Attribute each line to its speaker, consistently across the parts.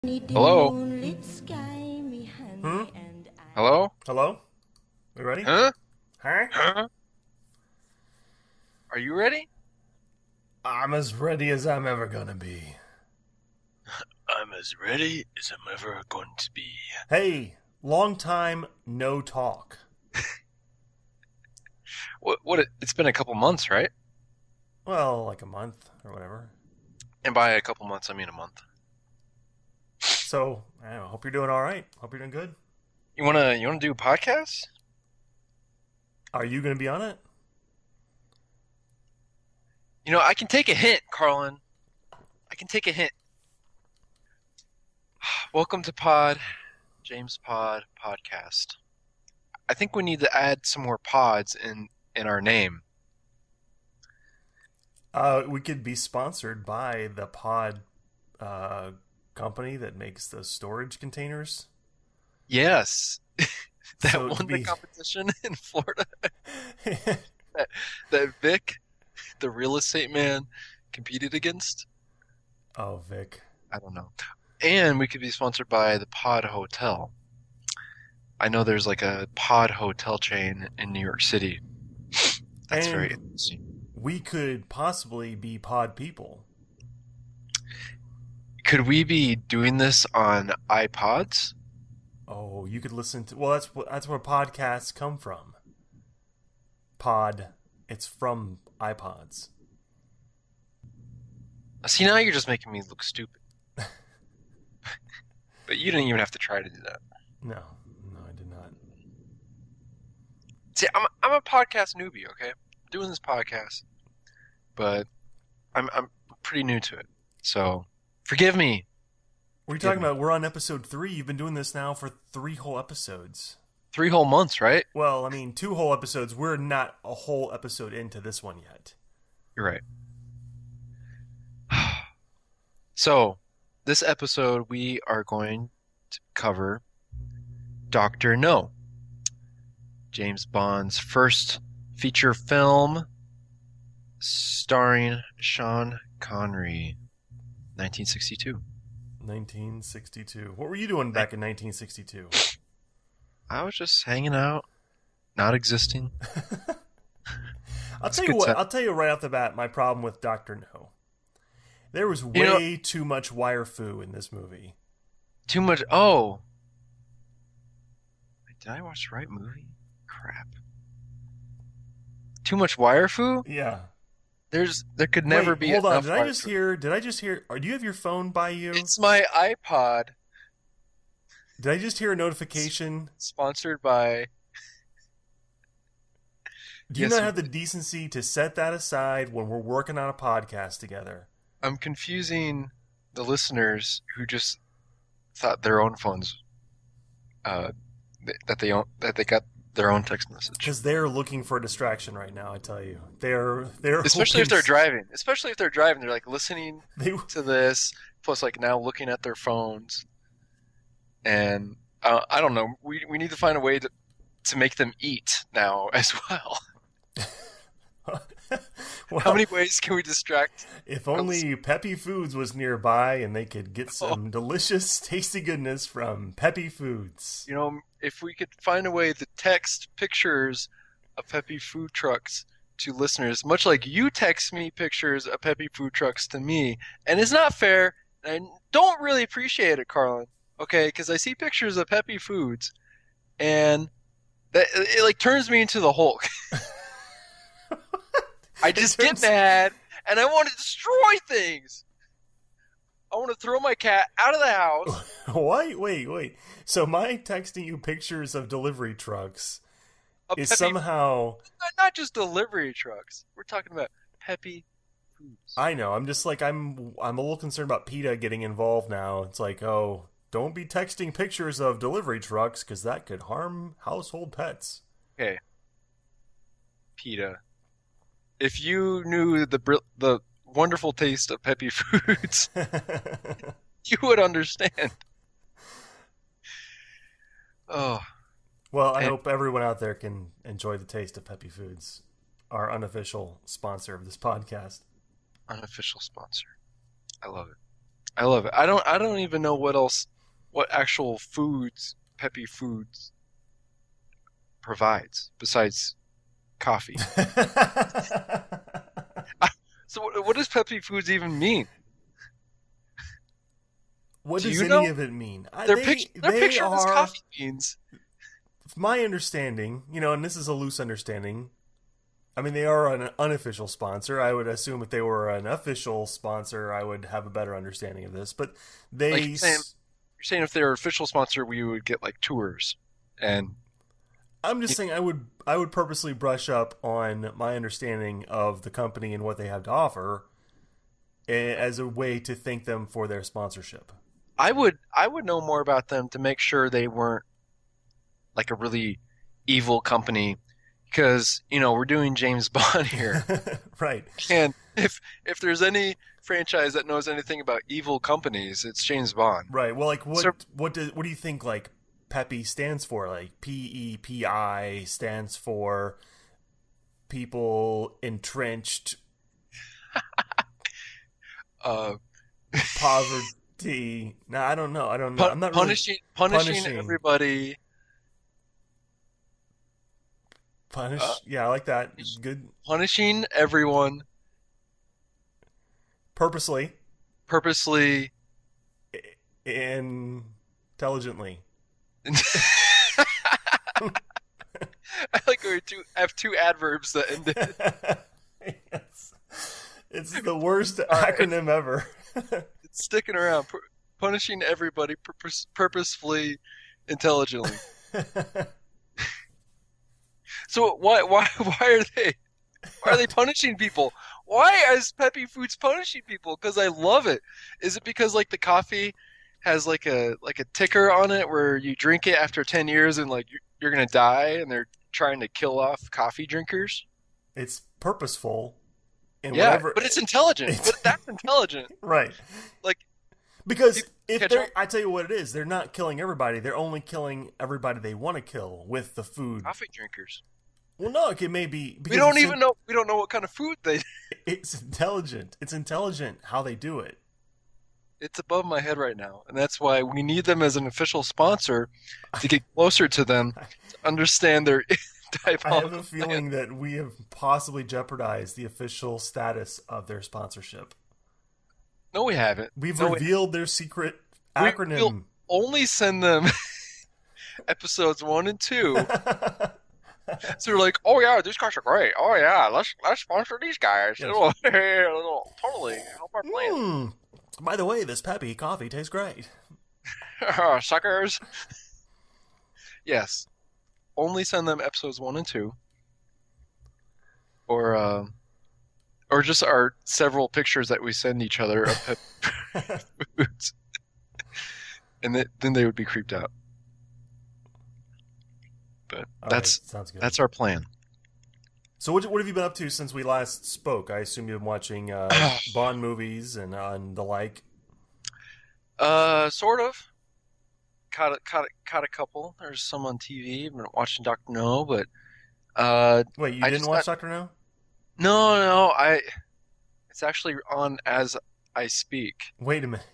Speaker 1: Hello?
Speaker 2: Hmm?
Speaker 1: Hello?
Speaker 2: Hello? We ready?
Speaker 1: Huh?
Speaker 2: Huh?
Speaker 1: Huh? Are you ready?
Speaker 2: I'm as ready as I'm ever gonna be.
Speaker 1: I'm as ready as I'm ever going to be.
Speaker 2: Hey, long time no talk.
Speaker 1: It's been a couple months, right?
Speaker 2: Well, like a month or whatever.
Speaker 1: And by a couple months, I mean a month.
Speaker 2: So, I don't know, hope you're doing alright. Hope you're doing good.
Speaker 1: You wanna do a podcast?
Speaker 2: Are you gonna be on it?
Speaker 1: I can take a hint, Carlin. I can take a hint. Welcome to James Pod Podcast. I think we need to add some more pods in our name.
Speaker 2: We could be sponsored by the pod uh, company that makes the storage containers.
Speaker 1: Yes. That
Speaker 2: So to
Speaker 1: won the
Speaker 2: be.
Speaker 1: competition in Florida. That that Vic, the real estate man, competed against.
Speaker 2: Oh, Vic.
Speaker 1: I don't know. And we could be sponsored by the Pod Hotel. I know there's like a Pod Hotel chain in New York City. That's very
Speaker 2: And
Speaker 1: interesting.
Speaker 2: we could possibly be pod people.
Speaker 1: Could we be doing this on iPods?
Speaker 2: Oh, you could listen to. Well, that's where podcasts come from. Pod. It's from iPods.
Speaker 1: See, now you're just making me look stupid. But you didn't even have to try to do that.
Speaker 2: No, no, I did not.
Speaker 1: See, I'm a podcast newbie, okay? I'm doing this podcast, but I'm pretty new to it. So forgive me.
Speaker 2: What are you
Speaker 1: Forgive
Speaker 2: talking
Speaker 1: me.
Speaker 2: about? We're on episode 3. You've been doing this now for 3 whole episodes.
Speaker 1: 3 whole months, right?
Speaker 2: Well, I mean, 2 whole episodes. We're not a whole episode into this one yet.
Speaker 1: You're right. So, this episode we are going to cover Doctor No, James Bond's first feature film starring Sean Connery, 1962.
Speaker 2: 1962. What were you doing back in 1962?
Speaker 1: I was just hanging out, not existing.
Speaker 2: I'll
Speaker 1: It's a
Speaker 2: tell you
Speaker 1: good
Speaker 2: what.
Speaker 1: time.
Speaker 2: I'll tell you right off the bat. My problem with Doctor No. There was
Speaker 1: You know,
Speaker 2: way too much wire foo in this movie.
Speaker 1: too much. Oh, wait, did I watch the right movie? Crap. Too much wire foo?
Speaker 2: Yeah.
Speaker 1: There could never
Speaker 2: Wait,
Speaker 1: be
Speaker 2: hold on.
Speaker 1: enough
Speaker 2: Did I
Speaker 1: wire
Speaker 2: just
Speaker 1: foo.
Speaker 2: hear? Did I just hear? Or do you have your phone by you?
Speaker 1: It's my iPod.
Speaker 2: Did I just hear a notification?
Speaker 1: Sponsored by.
Speaker 2: Do you
Speaker 1: Yes,
Speaker 2: not have the decency to set that aside when we're working on a podcast together?
Speaker 1: I'm confusing the listeners who just thought their own phones, uh, that they got their own text message.
Speaker 2: Because they're looking for a distraction right now. I tell you, they're
Speaker 1: Especially if
Speaker 2: hoping
Speaker 1: they're driving. Especially if they're driving, they're like listening
Speaker 2: they.
Speaker 1: to this, plus like now looking at their phones, and I don't know. We need to find a way to make them eat now as well. How
Speaker 2: Well,
Speaker 1: many ways can we distract
Speaker 2: if
Speaker 1: our listeners?
Speaker 2: only Peppy Foods was nearby and they could get
Speaker 1: Oh,
Speaker 2: some delicious, tasty goodness from Peppy Foods.
Speaker 1: if we could find a way to text pictures of Peppy food trucks to listeners, much like you text me pictures of Peppy food trucks to me, and it's not fair, and I don't really appreciate it, Carlin. Okay, because I see pictures of Peppy Foods, and that it like turns me into the Hulk. I
Speaker 2: In
Speaker 1: just get
Speaker 2: terms,
Speaker 1: mad, and I want to destroy things. I want to throw my cat out of the house.
Speaker 2: wait. So my texting you pictures of delivery trucks
Speaker 1: Of
Speaker 2: is
Speaker 1: Peppy,
Speaker 2: somehow.
Speaker 1: not just delivery trucks. We're talking about Peppy Foods.
Speaker 2: I know. I'm just like I'm a little concerned about PETA getting involved now. It's like, oh, don't be texting pictures of delivery trucks because that could harm household pets.
Speaker 1: Okay, PETA. If you knew the wonderful taste of Peppy Foods, you would understand. Oh,
Speaker 2: Well, I
Speaker 1: and
Speaker 2: hope everyone out there can enjoy the taste of Peppy Foods, our unofficial sponsor of this podcast.
Speaker 1: unofficial sponsor. I love it. I love it. I don't even know what actual foods Peppy Foods provides besides coffee. So what does Peppy Foods even mean?
Speaker 2: What
Speaker 1: Do
Speaker 2: does
Speaker 1: you
Speaker 2: any
Speaker 1: know?
Speaker 2: of it mean?
Speaker 1: They're
Speaker 2: They
Speaker 1: pictured as
Speaker 2: are,
Speaker 1: coffee beans.
Speaker 2: my understanding, and this is a loose understanding. I mean, they are an unofficial sponsor. I would assume if they were an official sponsor, I would have a better understanding of this. But
Speaker 1: Like
Speaker 2: they,
Speaker 1: you're saying if they're official sponsor, we would get like tours, and
Speaker 2: I'm just saying, I would purposely brush up on my understanding of the company and what they have to offer as a way to thank them for their sponsorship.
Speaker 1: I would know more about them to make sure they weren't like a really evil company because we're doing James Bond here,
Speaker 2: Right.
Speaker 1: and if there's any franchise that knows anything about evil companies, it's James Bond.
Speaker 2: Right. Well, like
Speaker 1: So
Speaker 2: what do you think like PEPI stands for? Like PEPI stands for people entrenched
Speaker 1: uh,
Speaker 2: poverty. No, I don't know. I don't know. I'm not really
Speaker 1: punishing
Speaker 2: punishing.
Speaker 1: everybody.
Speaker 2: Punish.
Speaker 1: Uh,
Speaker 2: Yeah, I like that. Good.
Speaker 1: Punishing everyone
Speaker 2: Purposely
Speaker 1: purposely.
Speaker 2: and intelligently.
Speaker 1: I like where have two adverbs that end it.
Speaker 2: Yes. It's the worst
Speaker 1: right.
Speaker 2: acronym ever.
Speaker 1: It's sticking around. Punishing everybody purposefully, intelligently. So why are they punishing people? Why is Peppy Foods punishing people? Because I love it. Is it because like the coffee has like a ticker on it where you drink it after 10 years and like you're gonna die and they're trying to kill off coffee drinkers?
Speaker 2: It's purposeful and
Speaker 1: Yeah,
Speaker 2: whatever.
Speaker 1: but it's intelligent. But that's intelligent.
Speaker 2: Right.
Speaker 1: Like
Speaker 2: Because
Speaker 1: people
Speaker 2: if
Speaker 1: catch
Speaker 2: they're,
Speaker 1: on.
Speaker 2: I tell you what it is, they're not killing everybody. They're only killing everybody they want to kill with the food.
Speaker 1: Coffee drinkers.
Speaker 2: Well, no, it may be
Speaker 1: We
Speaker 2: because
Speaker 1: don't even know. We don't know what kind of food they.
Speaker 2: it's intelligent. It's intelligent how they do it.
Speaker 1: It's above my head right now, and that's why we need them as an official sponsor to get closer to them, to understand their
Speaker 2: I have
Speaker 1: diabolical
Speaker 2: a feeling that we have possibly jeopardized the official status of their sponsorship.
Speaker 1: No, we haven't.
Speaker 2: We've
Speaker 1: No,
Speaker 2: revealed their secret
Speaker 1: we'll
Speaker 2: acronym.
Speaker 1: only send them episodes 1 and 2. So they're like, oh yeah, these guys are great. Oh yeah, let's sponsor these guys.
Speaker 2: Yes.
Speaker 1: It'll totally help our plan.
Speaker 2: By the way, this Peppy coffee tastes great.
Speaker 1: Suckers. Yes. Only send them episodes 1 and 2. Or just our several pictures that we send each other of foods. And then they would be creeped out. But
Speaker 2: All right, sounds good.
Speaker 1: that's our plan.
Speaker 2: So what have you been up to since we last spoke? I assume you've been watching Bond movies and the like.
Speaker 1: Sort of. Caught a couple. There's some on TV. I've been watching Doctor No, but
Speaker 2: Wait, you
Speaker 1: I
Speaker 2: didn't
Speaker 1: just
Speaker 2: watch
Speaker 1: got
Speaker 2: Doctor No?
Speaker 1: no. It's actually on as I speak.
Speaker 2: Wait a minute.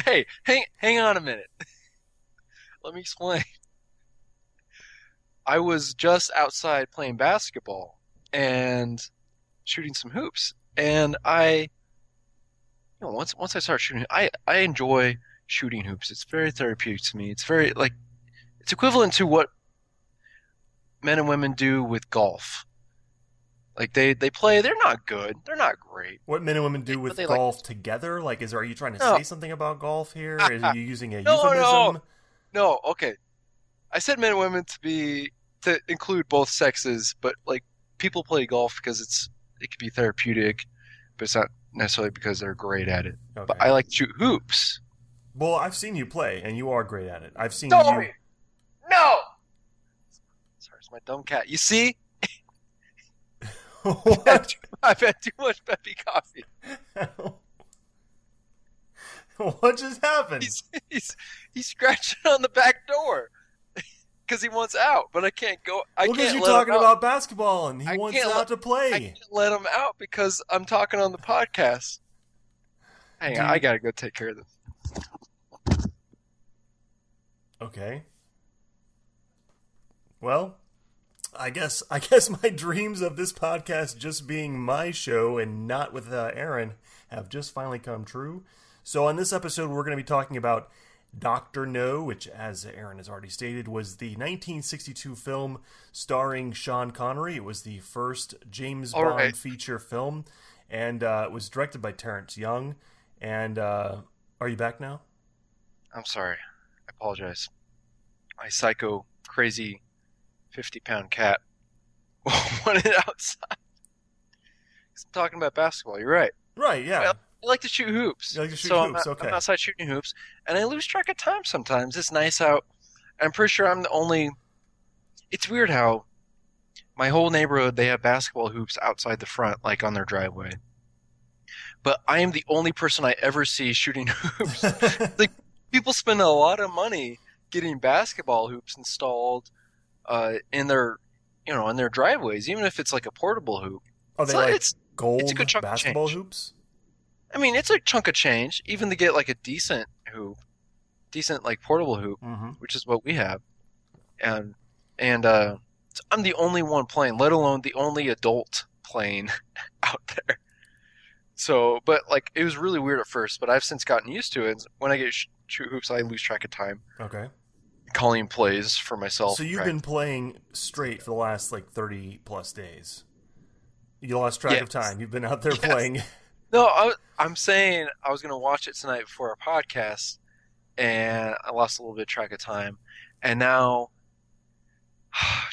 Speaker 1: Hey, hang on a minute. Let me explain. I was just outside playing basketball and shooting some hoops, and once I start shooting, I enjoy shooting hoops. It's very therapeutic to me. It's very like it's equivalent to what men and women do with golf. Like they play, they're not good, they're not great.
Speaker 2: What men and women do
Speaker 1: But
Speaker 2: with
Speaker 1: they like
Speaker 2: golf together? Like, are you trying to
Speaker 1: no,
Speaker 2: say something about golf here? Are you using a
Speaker 1: no,
Speaker 2: euphemism?
Speaker 1: no. Okay, I said men and women to include both sexes, but like people play golf because it could be therapeutic, but it's not necessarily because they're great at it.
Speaker 2: Okay.
Speaker 1: But I like to shoot hoops.
Speaker 2: Well, I've seen you play, and you are great at it. I've seen
Speaker 1: No,
Speaker 2: you.
Speaker 1: no. Sorry, it's my dumb cat. You see,
Speaker 2: What?
Speaker 1: I've had too much Peppy coffee.
Speaker 2: What just happened?
Speaker 1: He's scratching on the back door because he wants out, but I can't go. I
Speaker 2: Well, because
Speaker 1: can't
Speaker 2: you're
Speaker 1: let him
Speaker 2: talking
Speaker 1: out.
Speaker 2: about basketball, and he
Speaker 1: I
Speaker 2: wants
Speaker 1: can't
Speaker 2: out
Speaker 1: let-
Speaker 2: to
Speaker 1: I
Speaker 2: play.
Speaker 1: can't let him out because I'm talking on the podcast. Hang
Speaker 2: Do
Speaker 1: on, I
Speaker 2: you-
Speaker 1: gotta go take care of them.
Speaker 2: Okay. Well, I guess my dreams of this podcast just being my show and not with Aaron have just finally come true. So on this episode, we're going to be talking about Dr. No, which, as Aaron has already stated, was the 1962 film starring Sean Connery. It was the first James
Speaker 1: All
Speaker 2: Bond
Speaker 1: right.
Speaker 2: feature film, and it was directed by Terrence Young. And are you back now?
Speaker 1: I'm sorry. I apologize. My psycho, crazy, 50-pound cat wanted outside. 'Cause I'm talking about basketball. You're right.
Speaker 2: Right, yeah.
Speaker 1: Well, I like to shoot hoops.
Speaker 2: You like to shoot
Speaker 1: so
Speaker 2: hoops,
Speaker 1: I'm,
Speaker 2: okay.
Speaker 1: I'm outside shooting hoops, and I lose track of time sometimes. It's nice out. I'm pretty sure I'm the only. It's weird how my whole neighborhood, they have basketball hoops outside the front, like on their driveway. But I am the only person I ever see shooting hoops. Like, people spend a lot of money getting basketball hoops installed in their, in their driveways, even if it's like a portable hoop.
Speaker 2: Are they
Speaker 1: So
Speaker 2: like
Speaker 1: it's
Speaker 2: gold
Speaker 1: a good chunk of
Speaker 2: basketball
Speaker 1: change.
Speaker 2: hoops?
Speaker 1: I mean, it's a chunk of change, even to get like a decent hoop, decent like portable hoop,
Speaker 2: Mm-hmm.
Speaker 1: which is what we have, and so I'm the only one playing, let alone the only adult playing out there. So, but like it was really weird at first, but I've since gotten used to it. When I get shoot hoops, I lose track of time,
Speaker 2: Okay.
Speaker 1: calling plays for myself.
Speaker 2: So you've been playing straight for the last like 30 plus days. You lost track of
Speaker 1: Yes.
Speaker 2: time. You've been out there
Speaker 1: Yes.
Speaker 2: playing.
Speaker 1: No, I'm saying I was gonna watch it tonight before our podcast, and I lost a little bit of track of time, and now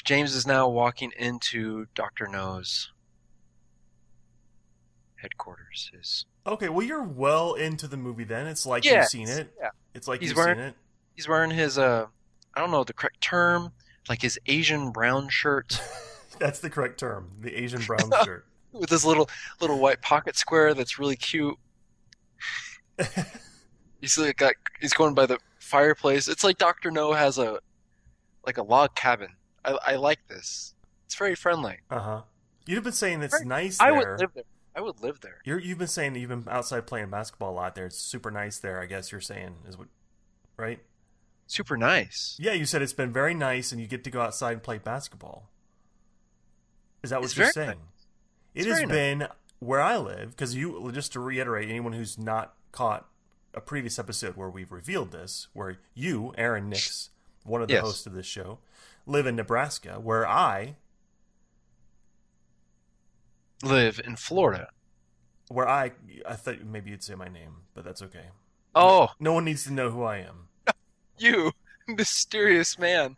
Speaker 1: James is now walking into Dr. No's headquarters.
Speaker 2: Okay, well you're well into the movie then. It's like
Speaker 1: Yeah,
Speaker 2: you've seen it.
Speaker 1: yeah.
Speaker 2: It's like
Speaker 1: He's
Speaker 2: you've
Speaker 1: wearing-
Speaker 2: seen it.
Speaker 1: He's wearing his I don't know the correct term, like his Asian brown shirt
Speaker 2: That's the correct term. The Asian brown shirt.
Speaker 1: with this little white pocket square that's really cute. He's going by the fireplace. It's like Dr. No has a log cabin. I like this. It's very friendly.
Speaker 2: Uh-huh. You've been saying it's
Speaker 1: Right.
Speaker 2: nice
Speaker 1: I
Speaker 2: there.
Speaker 1: would live there. I would live there.
Speaker 2: You've been saying that you've been outside playing basketball a lot there. It's super nice there, I guess you're saying, is what, right?
Speaker 1: Super nice.
Speaker 2: Yeah, you said it's been very nice and you get to go outside and play basketball. Is that what
Speaker 1: It's
Speaker 2: you're
Speaker 1: very
Speaker 2: saying?
Speaker 1: nice.
Speaker 2: It
Speaker 1: It's
Speaker 2: has
Speaker 1: very nice.
Speaker 2: been where I live, because you, just to reiterate, anyone who's not caught a previous episode where we've revealed this, where you, Aaron Nix, one of the
Speaker 1: Yes.
Speaker 2: hosts of this show, live in Nebraska, where I
Speaker 1: Live in Florida.
Speaker 2: I thought maybe you'd say my name, but that's okay.
Speaker 1: Oh,
Speaker 2: No one needs to know who I am.
Speaker 1: you mysterious man.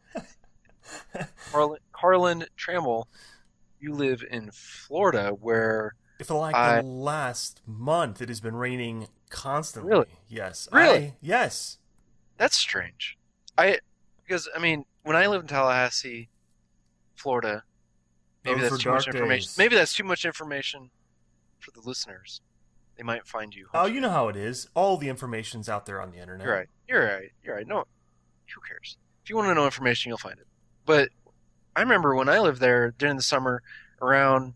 Speaker 1: Carlin Trammell, you live in Florida where
Speaker 2: For like
Speaker 1: I-
Speaker 2: the last month, it has been raining constantly.
Speaker 1: Really?
Speaker 2: Yes.
Speaker 1: Really?
Speaker 2: Yes.
Speaker 1: that's strange. Because I mean, when I lived in Tallahassee, Florida, maybe
Speaker 2: Those
Speaker 1: that's
Speaker 2: were
Speaker 1: too much
Speaker 2: dark
Speaker 1: information.
Speaker 2: days.
Speaker 1: Maybe that's too much information for the listeners. They might find you.
Speaker 2: Oh, you know how it is. All the information's out there on the internet.
Speaker 1: You're right. You're right. No, who cares? If you want to know information, you'll find it. But I remember when I lived there during the summer, around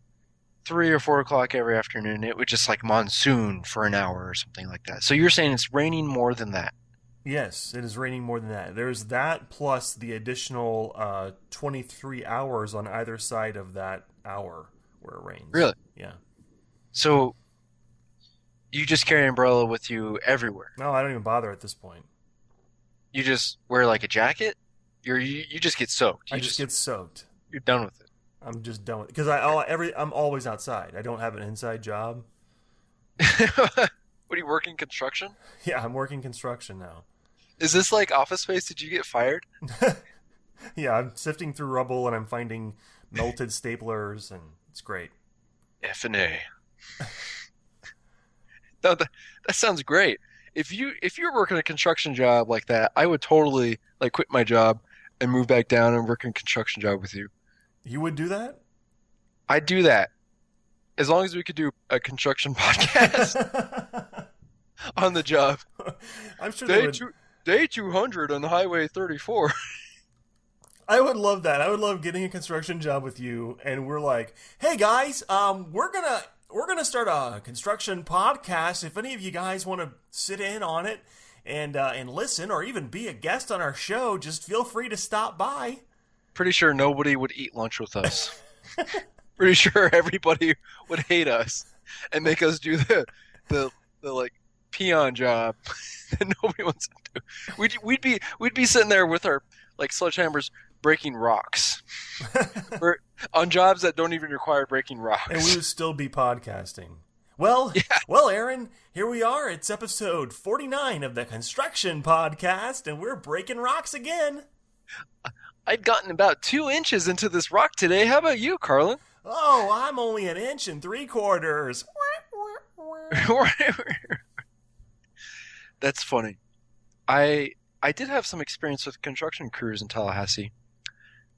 Speaker 1: 3 or 4 o'clock every afternoon, it would just like monsoon for an hour or something like that. So you're saying it's raining more than that?
Speaker 2: Yes, it is raining more than that. There's that plus the additional 23 hours on either side of that hour where it rains.
Speaker 1: Really?
Speaker 2: Yeah.
Speaker 1: So you just carry an umbrella with you everywhere.
Speaker 2: No, I don't even bother at this point.
Speaker 1: You just wear like a jacket. You just get soaked.
Speaker 2: I just get soaked.
Speaker 1: You're done with it.
Speaker 2: I'm just done with it. Because I'm always outside. I don't have an inside job.
Speaker 1: What are you working construction?
Speaker 2: Yeah, I'm working construction now.
Speaker 1: Is this like Office Space? Did you get fired?
Speaker 2: Yeah, I'm sifting through rubble and I'm finding melted staplers, and it's great.
Speaker 1: F&A. No, that sounds great. If you're working a construction job like that, I would totally like quit my job and move back down and work a construction job with you.
Speaker 2: You would do that?
Speaker 1: I'd do that as long as we could do a construction podcast on the job.
Speaker 2: I'm sure they would.
Speaker 1: Day 200 on Highway 34.
Speaker 2: I would love that. I would love getting a construction job with you, and we're like, "Hey guys, we're gonna we're going to start a construction podcast. If any of you guys want to sit in on it and listen, or even be a guest on our show, just feel free to stop by.
Speaker 1: Pretty sure nobody would eat lunch with us. Pretty sure everybody would hate us and make us do the like peon job that nobody wants to do. We'd be sitting there with our like sledgehammers breaking rocks. On jobs that don't even require breaking rocks.
Speaker 2: And we would still be podcasting. Well, Aaron, here we are. It's episode 49 of the Construction Podcast, and we're breaking rocks again.
Speaker 1: I'd gotten about 2 inches into this rock today. How about you, Carlin?
Speaker 2: Oh, I'm only 1 3/4 inches.
Speaker 1: That's funny. I did have some experience with construction crews in Tallahassee.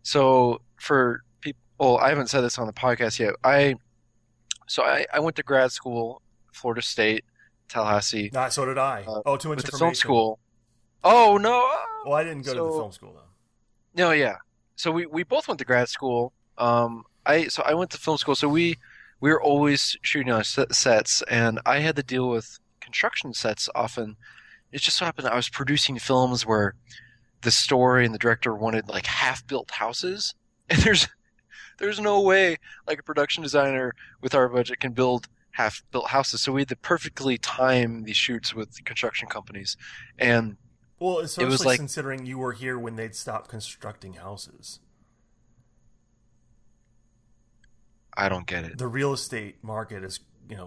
Speaker 1: So for people, I haven't said this on the podcast yet. I went to grad school, Florida State, Tallahassee.
Speaker 2: So did I. Too much information.
Speaker 1: Film school. Oh no.
Speaker 2: Well, I didn't go to the film school though.
Speaker 1: No, yeah. So we both went to grad school. I went to film school. So we were always shooting on sets, and I had to deal with construction sets often. It just so happened I was producing films where the story and the director wanted like half-built houses, and there's no way like a production designer with our budget can build half-built houses. So we had to perfectly time these shoots with the construction companies, and
Speaker 2: well, especially
Speaker 1: it was like,
Speaker 2: considering you were here when they'd stopped constructing houses.
Speaker 1: I don't get it.
Speaker 2: The real estate market has,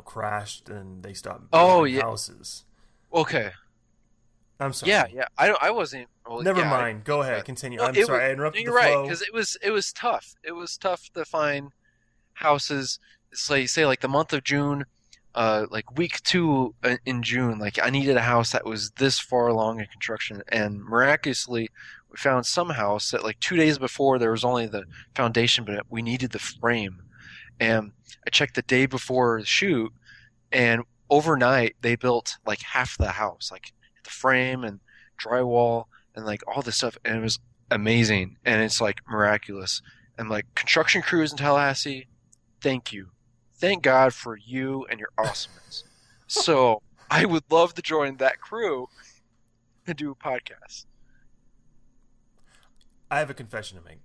Speaker 2: crashed, and they stopped
Speaker 1: building
Speaker 2: houses.
Speaker 1: Okay.
Speaker 2: I'm sorry.
Speaker 1: Yeah. I wasn't. Well,
Speaker 2: Never mind. Go ahead. Continue.
Speaker 1: No,
Speaker 2: I'm sorry. I interrupted the flow.
Speaker 1: You're right, because it was tough. It was tough to find houses. It's like, say, like the month of June, like week 2 in June. Like I needed a house that was this far along in construction, and miraculously, we found some house that like 2 days before there was only the foundation, but we needed the frame. And I checked the day before the shoot, and overnight they built like half the house, like the frame and drywall and like all this stuff, and it was amazing, and it's like miraculous. And like construction crews in Tallahassee, thank you. Thank God for you and your awesomeness. So I would love to join that crew and do a podcast.
Speaker 2: I have a confession to make.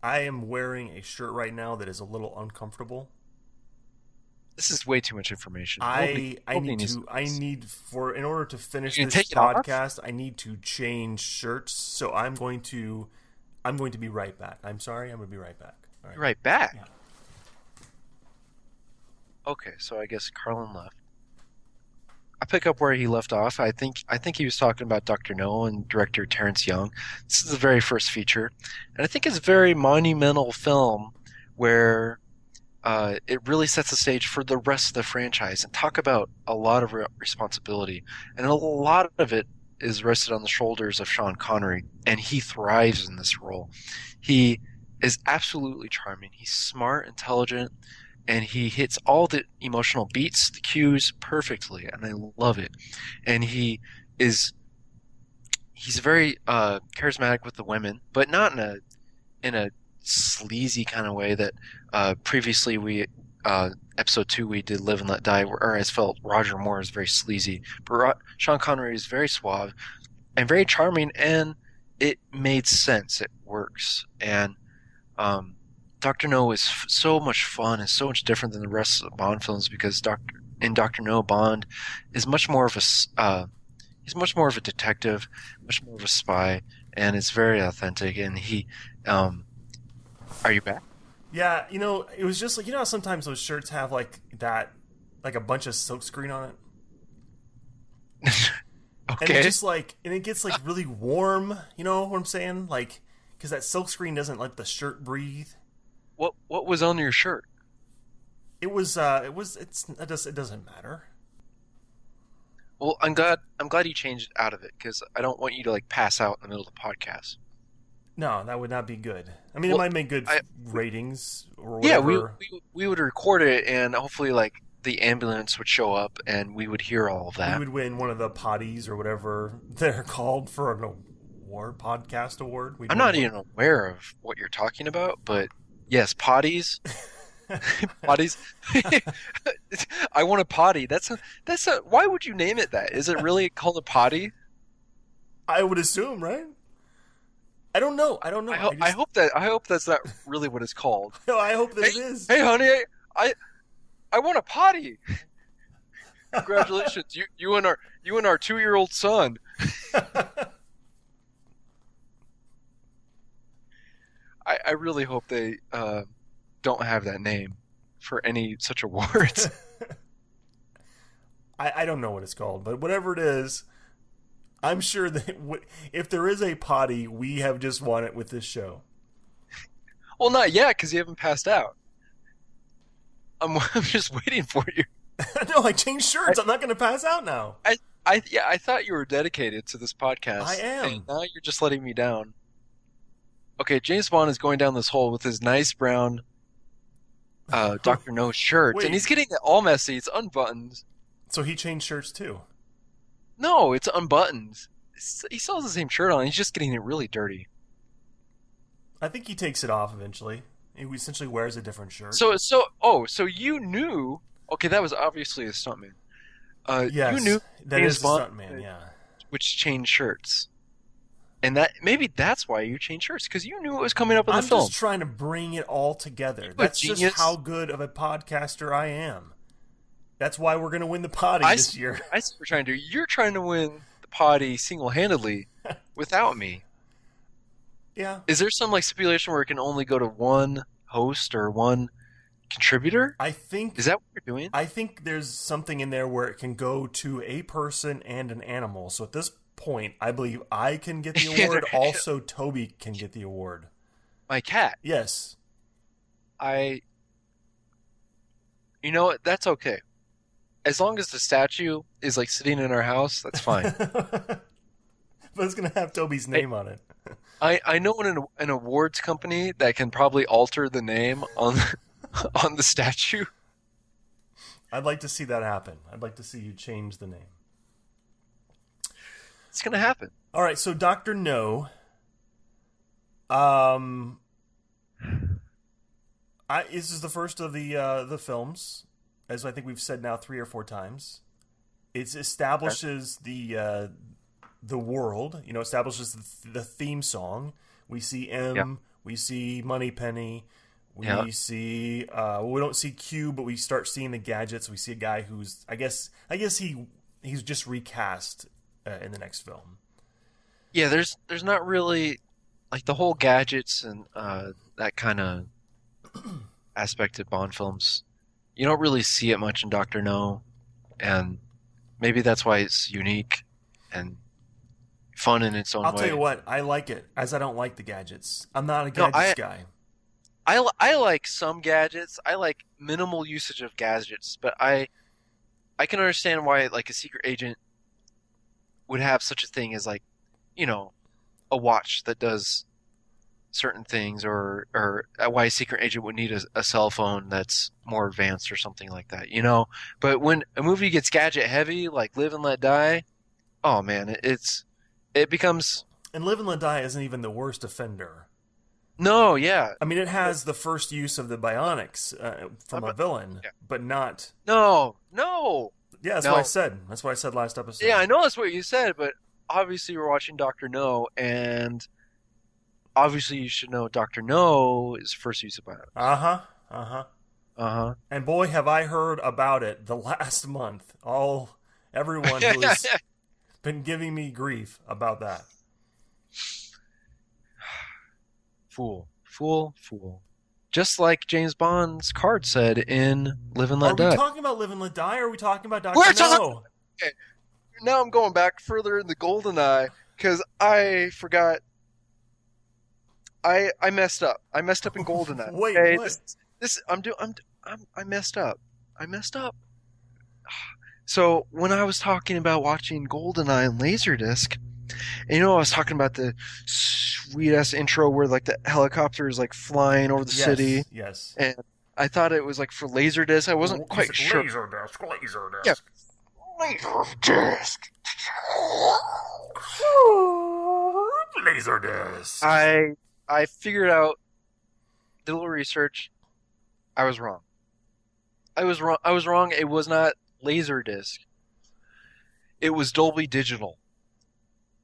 Speaker 2: I am wearing a shirt right now that is a little uncomfortable.
Speaker 1: This is way too much information.
Speaker 2: In order to finish this podcast, I need to change shirts. So I'm going to be right back. I'm sorry. I'm going to be right back.
Speaker 1: All right. You're right back?
Speaker 2: Yeah.
Speaker 1: Okay, so I guess Carlin left. I pick up where he left off. I think he was talking about Dr. No and director Terrence Young. This is the very first feature, and I think it's a very monumental film where it really sets the stage for the rest of the franchise. And talk about a lot of responsibility, and a lot of it is rested on the shoulders of Sean Connery, and he thrives in this role. He is absolutely charming. He's smart, intelligent, and he hits all the emotional beats, the cues perfectly, and I love it. And he's very charismatic with the women, but not in a sleazy kind of way that previously we episode 2 we did Live and Let Die, where I felt Roger Moore is very sleazy, but Sean Connery is very suave and very charming, and it made sense. It works. And Dr. No is so much fun and so much different than the rest of the Bond films, because in Dr. No, Bond is much more of he's much more of a detective, much more of a spy, and it's very authentic. And he, are you back?
Speaker 2: Yeah, it was just like, how sometimes those shirts have like that, like a bunch of silkscreen on it.
Speaker 1: Okay.
Speaker 2: And it just like, and it gets like really warm. You know what I'm saying? Like, because that silkscreen doesn't let the shirt breathe.
Speaker 1: What was on your shirt?
Speaker 2: It doesn't matter.
Speaker 1: Well, I'm glad you changed out of it, because I don't want you to like pass out in the middle of the podcast.
Speaker 2: No, that would not be good. I mean, it might make good ratings or
Speaker 1: whatever.
Speaker 2: Yeah,
Speaker 1: we would record it, and hopefully like the ambulance would show up and we would hear all of that.
Speaker 2: We would win one of the potties or whatever they're called for an podcast award.
Speaker 1: I'm not even aware of what you're talking about, but yes, potties. Potties. I want a potty. Why would you name it that? Is it really called a potty?
Speaker 2: I would assume, right? I don't know. I don't know.
Speaker 1: I hope that's not really what it's called.
Speaker 2: No, I hope that
Speaker 1: Hey,
Speaker 2: it is.
Speaker 1: hey, honey, I I want a potty. Congratulations, you and our 2-year-old son. I really hope they don't have that name for any such awards.
Speaker 2: I don't know what it's called, but whatever it is, I'm sure that if there is a potty, we have just won it with this show.
Speaker 1: Well, not yet, because you haven't passed out. I'm just waiting for you.
Speaker 2: No, I changed shirts. I'm not going to pass out now.
Speaker 1: I thought you were dedicated to this podcast.
Speaker 2: I am.
Speaker 1: And now you're just letting me down. Okay, James Bond is going down this hole with his nice brown Dr. No shirt,
Speaker 2: Wait.
Speaker 1: and he's getting it all messy. It's unbuttoned.
Speaker 2: So he changed shirts too.
Speaker 1: No, it's unbuttoned. He still has the same shirt on. He's just getting it really dirty.
Speaker 2: I think he takes it off eventually. He essentially wears a different shirt.
Speaker 1: So you knew? Okay, that was obviously a stuntman.
Speaker 2: Yes,
Speaker 1: you knew
Speaker 2: that
Speaker 1: James
Speaker 2: is the
Speaker 1: Bond
Speaker 2: stuntman, yeah.
Speaker 1: which changed shirts, and maybe that's why you changed shirts, because you knew it was coming up in the
Speaker 2: I'm
Speaker 1: film.
Speaker 2: just trying to bring it all together.
Speaker 1: a
Speaker 2: That's
Speaker 1: genius.
Speaker 2: just how good of a podcaster I am. That's why we're going to win the potty this year.
Speaker 1: I see what you're trying to do. You're trying to win the potty single-handedly without me.
Speaker 2: Yeah.
Speaker 1: Is there some stipulation where it can only go to one host or one contributor?
Speaker 2: I think
Speaker 1: Is that what you're doing?
Speaker 2: I think there's something in there where it can go to a person and an animal. So at this point, I believe I can get the award. Also, Toby can get the award.
Speaker 1: My cat.
Speaker 2: Yes.
Speaker 1: You know what? That's okay. As long as the statue is sitting in our house, that's fine.
Speaker 2: But it's going to have Toby's name on it.
Speaker 1: I know an awards company that can probably alter the name on on the statue.
Speaker 2: I'd like to see that happen. I'd like to see you change the name.
Speaker 1: It's gonna happen.
Speaker 2: All right, so Dr. No. This is the first of the films, as I think we've said now 3 or 4 times. It establishes the world, establishes the theme song. We see M,
Speaker 1: Yeah.
Speaker 2: we see Moneypenny, we
Speaker 1: Yeah.
Speaker 2: see we don't see Q, but we start seeing the gadgets. We see a guy who's I guess he's just recast in the next film.
Speaker 1: Yeah, there's not really the whole gadgets and that kind of aspect of Bond films. You don't really see it much in Doctor No, and maybe that's why it's unique and fun in its own way.
Speaker 2: I'll tell you what, I like it, as I don't like the gadgets. I'm not a gadgets guy.
Speaker 1: I like some gadgets. I like minimal usage of gadgets, but I can understand why a secret agent would have such a thing as a watch that does certain things, or why a secret agent would need a cell phone that's more advanced or something like that, But when a movie gets gadget heavy, like Live and Let Die, oh man, it becomes.
Speaker 2: And Live and Let Die isn't even the worst offender.
Speaker 1: No, yeah.
Speaker 2: I mean, it has the first use of the bionics from a villain,
Speaker 1: yeah.
Speaker 2: but not.
Speaker 1: No.
Speaker 2: Yeah, that's what I said. That's what I said last episode.
Speaker 1: Yeah, I know that's what you said, but obviously we're watching Doctor No, and obviously you should know Doctor No is first use of bionics.
Speaker 2: And boy, have I heard about it the last month. Everyone who has been giving me grief about that.
Speaker 1: Fool. Just like James Bond's card said in Live and Let Die.
Speaker 2: Are we talking about Live and Let Die, or are we talking about Dr.
Speaker 1: We're
Speaker 2: No?
Speaker 1: talking. Okay. Now I'm going back further in the GoldenEye because I forgot. I messed up. I messed up in GoldenEye.
Speaker 2: Wait,
Speaker 1: okay?
Speaker 2: what?
Speaker 1: I messed up. So when I was talking about watching GoldenEye and Laserdisc, and I was talking about the sweet ass intro where the helicopter is flying over the city.
Speaker 2: Yes.
Speaker 1: And I thought it was for Laserdisc. I wasn't quite sure.
Speaker 2: Laserdisc.
Speaker 1: Yeah. Laserdisc.
Speaker 2: Laserdisc.
Speaker 1: I figured out, did a little research. I was wrong. I was wrong. I was wrong. It was not Laserdisc. It was Dolby Digital.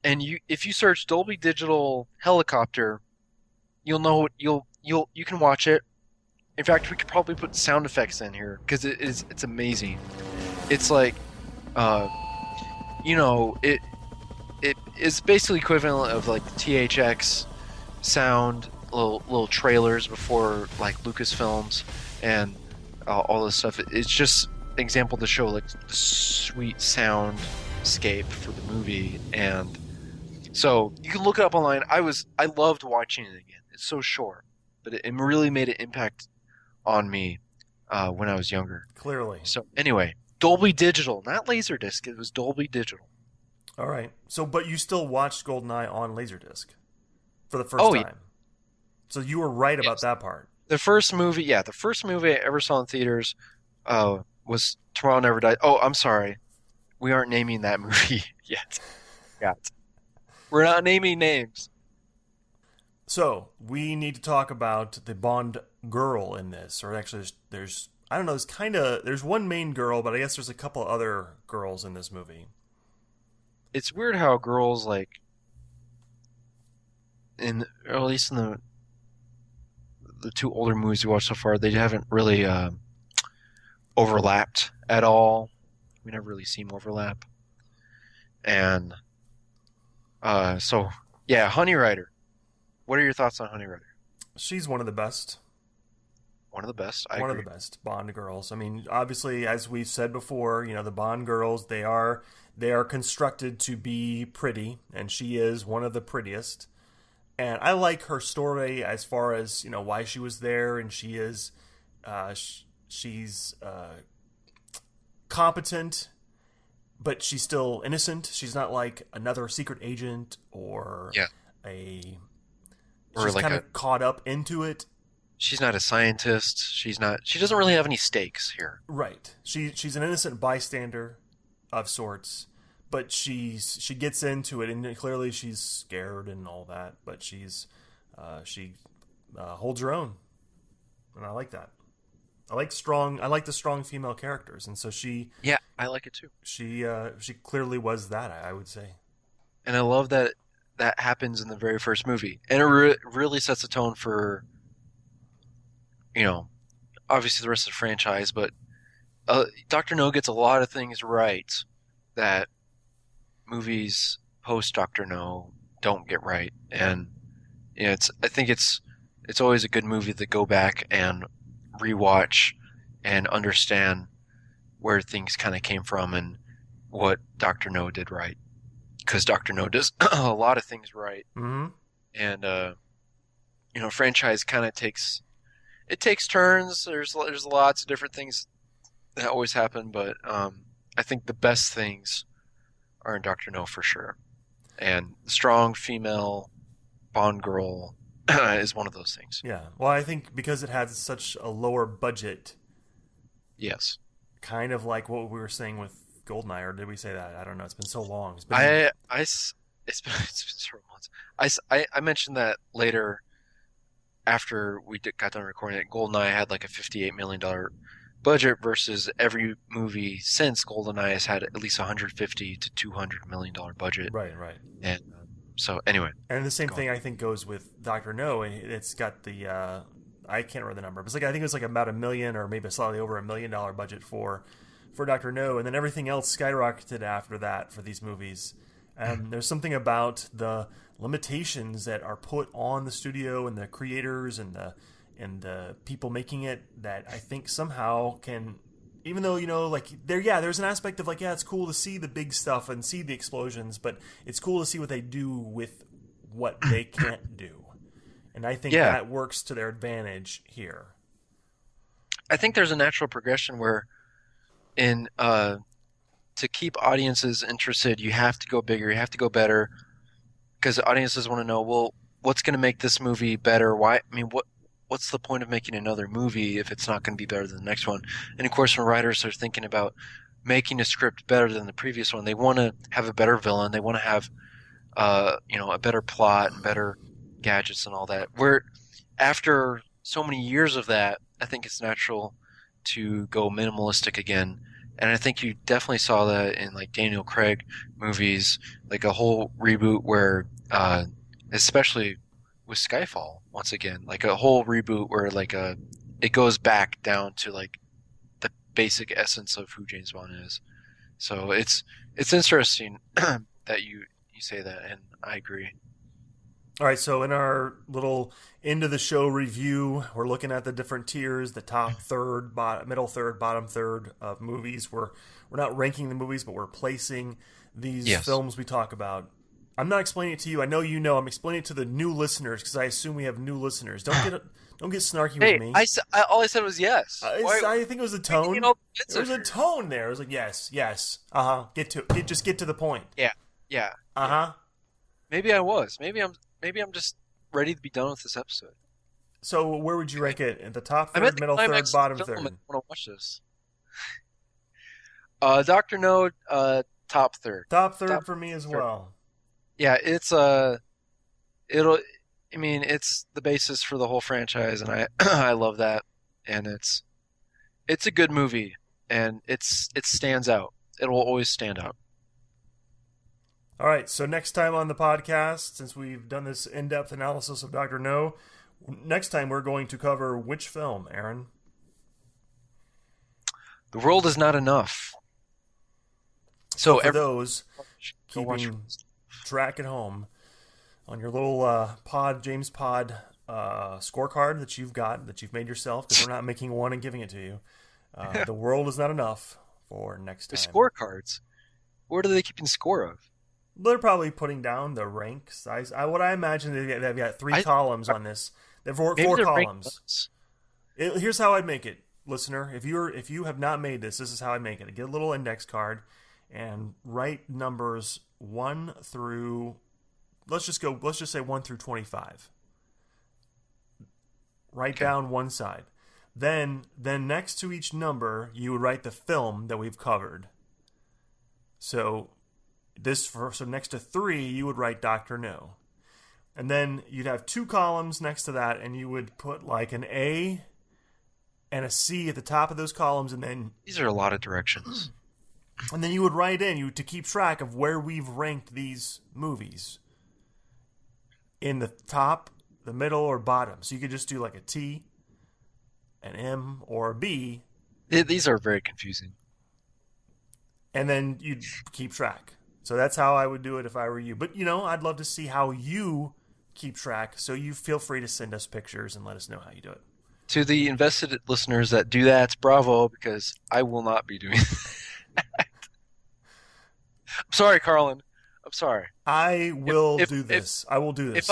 Speaker 1: And if you search Dolby Digital helicopter, you'll know you can watch it. In fact, we could probably put sound effects in here because it's amazing. It's like, uh, it is basically equivalent of like the THX sound, little trailers before like Lucasfilms and all this stuff. It's just an example to show like the sweet soundscape for the movie, and so you can look it up online. I loved watching it again. It's so short, but it really made an impact on me when I was younger.
Speaker 2: Clearly.
Speaker 1: So anyway, Dolby Digital, not Laserdisc. It was Dolby Digital.
Speaker 2: All right. So, but you still watched GoldenEye on Laserdisc for the first
Speaker 1: Oh
Speaker 2: time.
Speaker 1: yeah.
Speaker 2: So you were right about
Speaker 1: Yes.
Speaker 2: that part.
Speaker 1: The first movie, yeah, the first movie I ever saw in theaters was Tomorrow Never Dies. Oh, I'm sorry. We aren't naming that movie yet. Yet. We're not naming names.
Speaker 2: So we need to talk about the Bond girl in this, or actually, there's I don't know. There's one main girl, but I guess there's a couple other girls in this movie.
Speaker 1: It's weird how girls like or at least in the two older movies we watched so far, they haven't really overlapped at all. We never really see them overlap. And so yeah, Honey Rider. What are your thoughts on Honey Rider?
Speaker 2: She's one of the best.
Speaker 1: One of the best. I
Speaker 2: One
Speaker 1: agree.
Speaker 2: of the best Bond girls. I mean, obviously, as we've said before, the Bond girls they are constructed to be pretty, and she is one of the prettiest. And I like her story as far as why she was there, and she's competent, but she's still innocent. She's not like another secret agent or
Speaker 1: Yeah.
Speaker 2: a.
Speaker 1: Or
Speaker 2: She's
Speaker 1: like
Speaker 2: kind of caught up into it.
Speaker 1: she's not a scientist. She's not. She doesn't really have any stakes here.
Speaker 2: Right. She's an innocent bystander of sorts, but she gets into it, and clearly she's scared and all that. But she holds her own, and I like that. I like the strong female characters, and so
Speaker 1: Yeah, I like it too.
Speaker 2: she clearly was that. I would say.
Speaker 1: And I love that that happens in the very first movie, and it really sets the tone for, obviously the rest of the franchise. But Doctor No gets a lot of things right that movies post Doctor No don't get right, and I think it's always a good movie to go back and rewatch and understand where things kind of came from and what Doctor No did right, because Doctor No does a lot of things right,
Speaker 2: Mm-hmm.
Speaker 1: and franchise kind of takes turns. There's lots of different things that always happen, but I think the best things are in Doctor No for sure, and the strong female Bond girl is one of those things.
Speaker 2: Yeah. Well, I think because it has such a lower budget,
Speaker 1: Yes,
Speaker 2: kind of like what we were saying with Goldeneye, or did we say that? I don't know. It's been so long. It's been
Speaker 1: it's been several months. I mentioned that later after we got done recording it. Goldeneye had like a $58 million budget versus every movie since Goldeneye has had at least $150 to $200 million budget.
Speaker 2: right.
Speaker 1: And so anyway,
Speaker 2: And the same
Speaker 1: Go
Speaker 2: thing I think goes with Doctor No. It's got the I can't remember the number. But I think it was like about $1 million or maybe slightly over $1 million budget for Doctor No, and then everything else skyrocketed after that for these movies. And there's something about the limitations that are put on the studio and the creators and the people making it that I think somehow can, even though there's an aspect of like, yeah, it's cool to see the big stuff and see the explosions, but it's cool to see what they do with what they can't do, and I think
Speaker 1: Yeah.
Speaker 2: that works to their advantage here.
Speaker 1: I think there's a natural progression where in to keep audiences interested, you have to go bigger, you have to go better, because audiences want to know, well, what's going to make this movie better? Why? I mean, what's the point of making another movie if it's not going to be better than the next one? And of course, when writers are thinking about making a script better than the previous one, they want to have a better villain, they want to have a better plot and better gadgets and all that. Where after so many years of that, I think it's natural to go minimalistic again. And I think you definitely saw that in like Daniel Craig movies, like a whole reboot where, especially with Skyfall, once again, like a whole reboot where it goes back down to like the basic essence of who James Bond is. So it's interesting that you say that, and I agree.
Speaker 2: All right, so in our little end of the show review, we're looking at the different tiers, the top third, middle third, bottom third of movies. We're not ranking the movies, but we're placing these
Speaker 1: Yes.
Speaker 2: films we talk about. I'm not explaining it to you. I know you know. I'm explaining it to the new listeners because I assume we have new listeners. Don't get snarky
Speaker 1: Hey,
Speaker 2: with me.
Speaker 1: all I said was yes. Why,
Speaker 2: I think it was a tone.
Speaker 1: you know, it's
Speaker 2: There was a
Speaker 1: a-
Speaker 2: tone there. It was like yes, yes. Just get to the point.
Speaker 1: Yeah, yeah. Maybe I was. Maybe I'm just ready to be done with this episode.
Speaker 2: So where would you rank it? At the top
Speaker 1: I'm at
Speaker 2: third,
Speaker 1: the
Speaker 2: middle third,
Speaker 1: climax of
Speaker 2: bottom
Speaker 1: the film
Speaker 2: third?
Speaker 1: and I want to watch this. Doctor No, top third.
Speaker 2: Top third
Speaker 1: Top
Speaker 2: for me as
Speaker 1: third.
Speaker 2: well.
Speaker 1: Yeah, it'll. I mean, it's the basis for the whole franchise, and I I love that, and it's a good movie, and it stands out. It will always stand out.
Speaker 2: All right, so next time on the podcast, since we've done this in-depth analysis of Doctor No, next time we're going to cover which film, Aaron?
Speaker 1: The world is not enough.
Speaker 2: So for
Speaker 1: every-
Speaker 2: those
Speaker 1: go watch
Speaker 2: keeping track at home on your little James Pod scorecard that you've made yourself, because we're not making one and giving it to you. The world is not enough for next
Speaker 1: the
Speaker 2: time.
Speaker 1: scorecards. What are they keeping score of?
Speaker 2: They're probably putting down the ranks. What I imagine they've got three columns on this. They've four
Speaker 1: Maybe they're ranked
Speaker 2: columns.
Speaker 1: notes.
Speaker 2: Here's how I'd make it, listener. If you have not made this is how I'd make it. Get a little index card and write numbers 1 through. Let's just say 1 through 25. Write down one side. Then next to each number, you would write the film that we've covered. So next to 3, you would write Doctor No. And then you'd have 2 columns next to that, and you would put like an A and a C at the top of those columns, and then
Speaker 1: These are a lot of directions.
Speaker 2: you would write in to keep track of where we've ranked these movies in the top, the middle, or bottom. So you could just do like a T, an M, or a B,
Speaker 1: These are very confusing.
Speaker 2: and then you'd keep track. So that's how I would do it if I were you. But I'd love to see how you keep track. So you feel free to send us pictures and let us know how you do it.
Speaker 1: To the invested listeners that do that, bravo, because I will not be doing that. I'm sorry, Carlin. I'm sorry.
Speaker 2: I will
Speaker 1: If-
Speaker 2: do this. I will do this.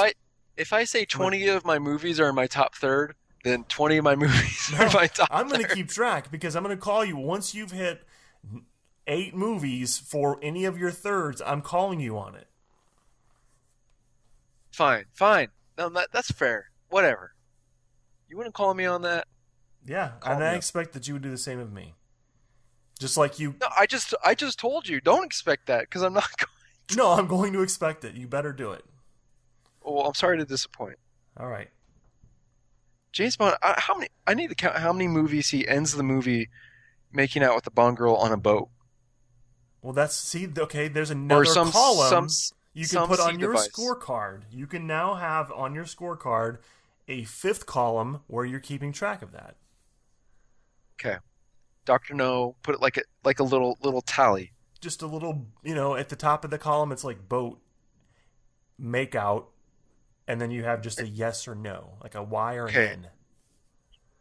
Speaker 1: If I say 20 of my movies are in my top third, then 20 of my movies are in my top
Speaker 2: I'm going to
Speaker 1: third.
Speaker 2: keep track because I'm going to call you once you've hit 8 movies for any of your thirds. I'm calling you on it.
Speaker 1: Fine. No, that's fair. Whatever. You wouldn't call me on that?
Speaker 2: Yeah,
Speaker 1: Call
Speaker 2: and
Speaker 1: me
Speaker 2: I
Speaker 1: up.
Speaker 2: expect that you would do the same of me. Just like you.
Speaker 1: No, I just told you. Don't expect that because I'm not going.
Speaker 2: No, I'm going to expect it. You better do it.
Speaker 1: Well, I'm sorry to disappoint.
Speaker 2: All right.
Speaker 1: James Bond. I need to count how many movies he ends the movie making out with the Bond girl on a boat.
Speaker 2: Well, okay, there's another
Speaker 1: Or some
Speaker 2: column you can
Speaker 1: some
Speaker 2: put on
Speaker 1: C
Speaker 2: your
Speaker 1: device.
Speaker 2: scorecard. You can now have on your scorecard a 5th column where you're keeping track of that.
Speaker 1: Okay. Doctor No. Put it like a little tally.
Speaker 2: Just a little, at the top of the column, it's like boat, make out, and then you have just a yes or no, like a Y or an
Speaker 1: Okay.
Speaker 2: N.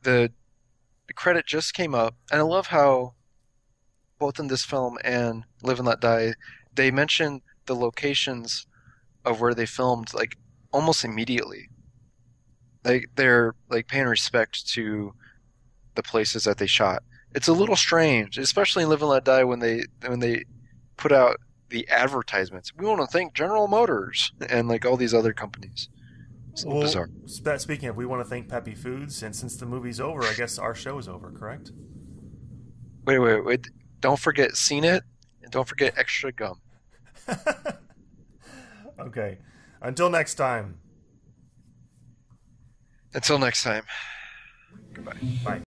Speaker 1: The credit just came up, and I love how both in this film and Live and Let Die, they mention the locations of where they filmed like almost immediately. They're like paying respect to the places that they shot. It's a little strange, especially in Live and Let Die when they put out the advertisements. We want to thank General Motors and like all these other companies. It's a little bizarre.
Speaker 2: Speaking of, we want to thank Peppy Foods, and since the movie's over, I guess our show is over, correct?
Speaker 1: Wait. Don't forget Seen It, and don't forget Extra Gum.
Speaker 2: Okay. Until next time.
Speaker 1: Until next time. Goodbye.
Speaker 2: Bye.